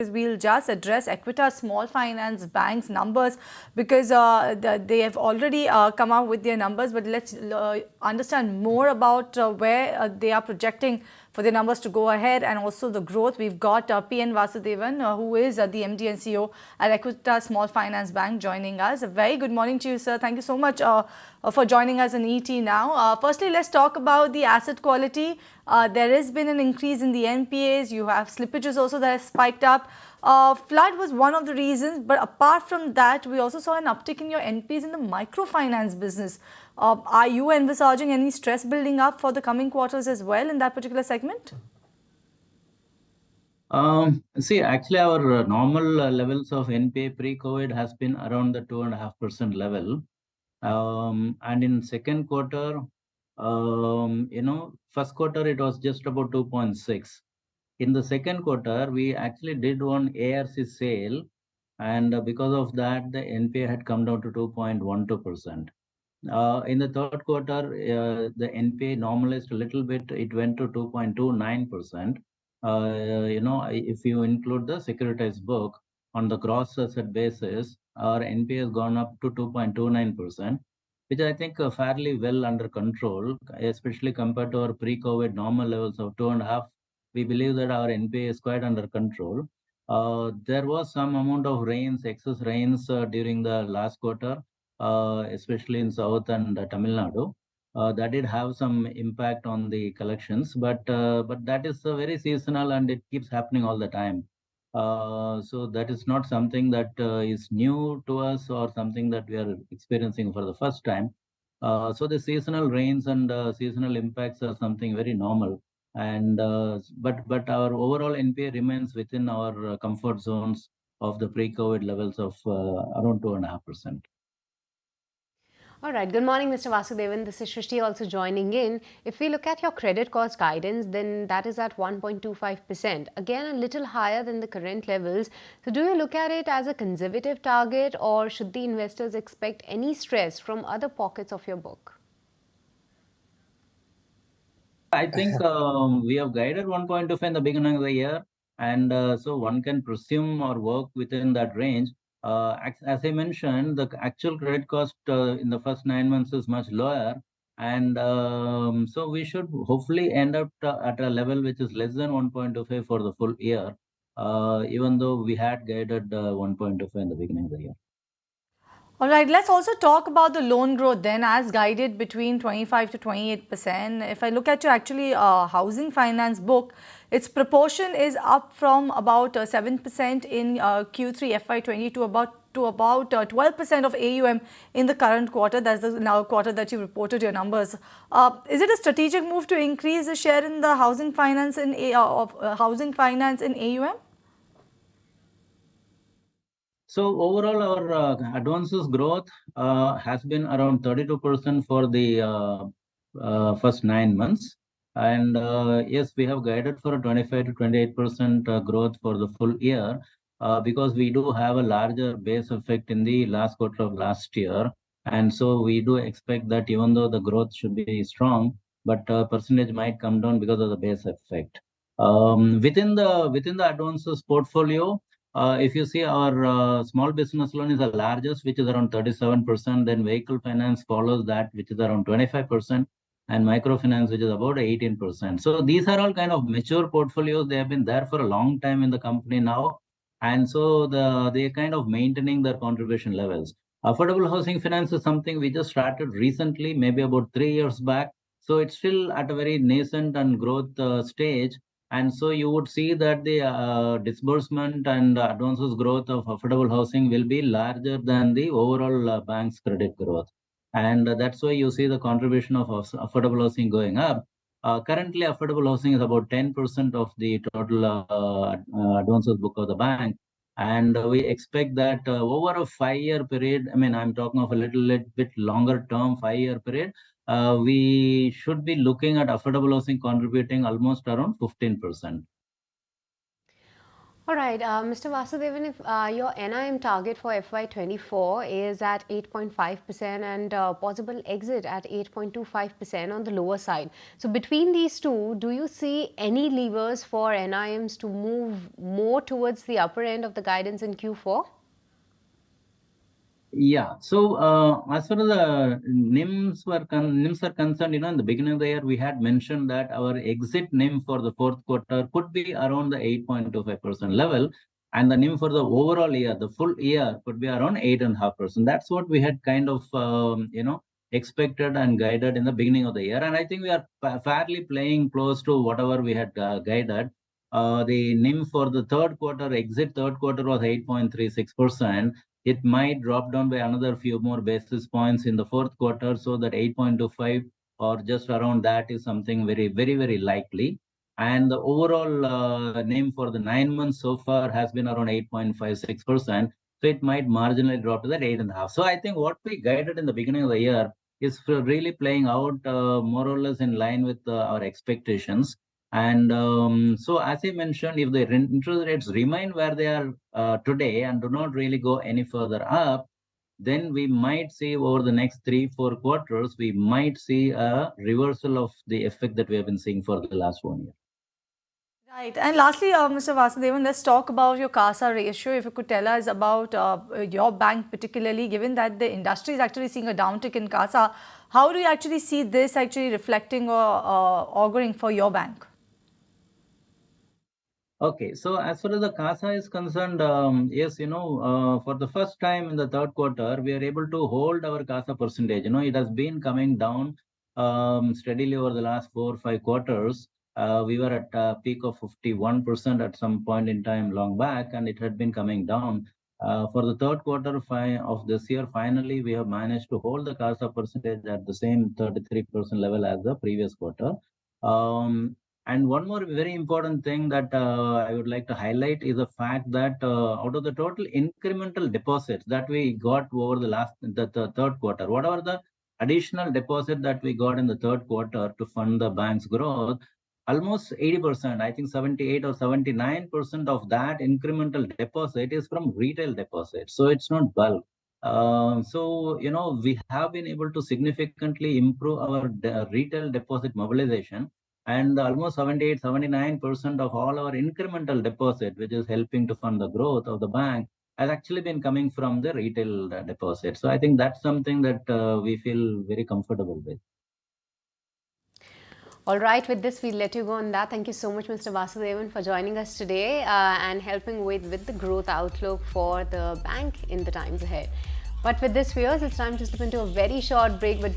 We'll just address Equitas Small Finance Bank's numbers because they have already come out with their numbers. But let's understand more about where they are projecting for the numbers to go ahead and also the growth. We've got N Vasudevan, who is the MD and CEO at Equitas Small Finance Bank, joining us. A very good morning to you, sir. Thank you so much for joining us in ET now. Firstly, let's talk about the asset quality. There has been an increase in the NPAs. You have slippages also that has spiked up. Flood was one of the reasons, but apart from that, we also saw an uptick in your NPAs in the microfinance business. Are you envisaging any stress building up for the coming quarters as well in that particular segment? See, actually, our normal levels of NPA pre-COVID has been around the 2.5% level. And in second quarter, first quarter, it was just about 2.6. In the second quarter, we actually did one ARC sale, and because of that, the NPA had come down to 2.12%. In the third quarter, the NPA normalized a little bit. It went to 2.29%. If you include the securitized book on the gross asset basis, our NPA has gone up to 2.29%, which I think are fairly well under control, especially compared to our pre-COVID normal levels of 2.5. We believe that our NPA is quite under control. There was some amount of rains, excess rains during the last quarter, especially in South and Tamil Nadu. That did have some impact on the collections, but that is very seasonal and it keeps happening all the time. So that is not something that is new to us or something that we are experiencing for the first time. So the seasonal rains and seasonal impacts are something very normal. And but our overall NPA remains within our comfort zones of the pre-COVID levels of around 2.5%. All right. Good morning, Mr. Vasudevan. This is Shrishti also joining in. If we look at your credit cost guidance, then that is at 1.25%. Again, a little higher than the current levels. So do you look at it as a conservative target, or should the investors expect any stress from other pockets of your book? I think we have guided 1.25 in the beginning of the year, and so one can presume or work within that range. As I mentioned, the actual credit cost in the first 9 months is much lower, and so we should hopefully end up at a level which is less than 1.25 for the full year, even though we had guided 1.25 in the beginning of the year. All right, let's also talk about the loan growth then, as guided between 25 to 28%. If I look at your actually housing finance book, its proportion is up from about 7% in Q3 FY20 to about 12% of AUM in the current quarter. That's the now quarter that you reported your numbers. Is it a strategic move to increase the share in the housing finance in AUM? So overall, our advances growth has been around 32% for the first 9 months. And yes, we have guided for a 25 to 28% growth for the full year because we do have a larger base effect in the last quarter of last year. And so we do expect that even though the growth should be strong, but percentage might come down because of the base effect. Within the advances portfolio, if you see, our small business loan is the largest, which is around 37%. Then vehicle finance follows that, which is around 25%, and microfinance, which is about 18%. So these are all kind of mature portfolios. They have been there for a long time in the company now, and so they're kind of maintaining their contribution levels. Affordable housing finance is something we just started recently, maybe about 3 years back. So it's still at a very nascent and growth stage. And so you would see that the disbursement and advances growth of affordable housing will be larger than the overall bank's credit growth. And that's why you see the contribution of affordable housing going up. Currently, affordable housing is about 10% of the total advances book of the bank. And we expect that over a 5-year period, I mean, I'm talking of a little bit longer term, 5-year period, we should be looking at affordable housing contributing almost around 15%. All right, Mr. Vasudevan, if your NIM target for FY24 is at 8.5% and possible exit at 8.25% on the lower side. So between these two, do you see any levers for NIMs to move more towards the upper end of the guidance in Q4? Yeah. So as far as the NIMs are concerned, in the beginning of the year, we had mentioned that our exit NIM for the fourth quarter could be around the 8.25% level, and the NIM for the overall year, the full year, could be around 8.5%. That's what we had kind of expected and guided in the beginning of the year, and I think we are fairly playing close to whatever we had guided. The NIM for the exit third quarter was 8.36%. It might drop down by another few more basis points in the fourth quarter, so that 8.25 or just around that is something very, very, very likely. And the overall NIM for the 9 months so far has been around 8.56%. So it might marginally drop to that 8.5. So I think what we guided in the beginning of the year is really playing out more or less in line with our expectations. And so, as I mentioned, if the interest rates remain where they are today and do not really go any further up, then we might see over the next 3-4 quarters, we might see a reversal of the effect that we have been seeing for the last 1 year. Right. And lastly, Mr. Vasudevan, let's talk about your Kasa ratio. If you could tell us about your bank particularly, given that the industry is actually seeing a downtick in Kasa, how do you actually see this actually reflecting or auguring for your bank? Okay, so as far as the CASA is concerned, yes, for the first time in the third quarter, we are able to hold our CASA percentage. It has been coming down steadily over the last 4 or 5 quarters. We were at a peak of 51% at some point in time long back, and it had been coming down. For the third quarter of this year, finally, we have managed to hold the CASA percentage at the same 33% level as the previous quarter. Um, and one more very important thing that I would like to highlight is the fact that out of the total incremental deposits that we got over the third quarter, whatever the additional deposit that we got in the third quarter to fund the bank's growth, almost 80%, I think 78 or 79% of that incremental deposit is from retail deposits. So it's not bulk. We have been able to significantly improve our retail deposit mobilization, and almost 78-79% of all our incremental deposit, which is helping to fund the growth of the bank, has actually been coming from the retail deposit. So I think that's something that we feel very comfortable with. All right, with this, we'll let you go on that. Thank you so much, Mr. Vasudevan, for joining us today and helping with the growth outlook for the bank in the times ahead. But with this, viewers, it's time to slip into a very short break. But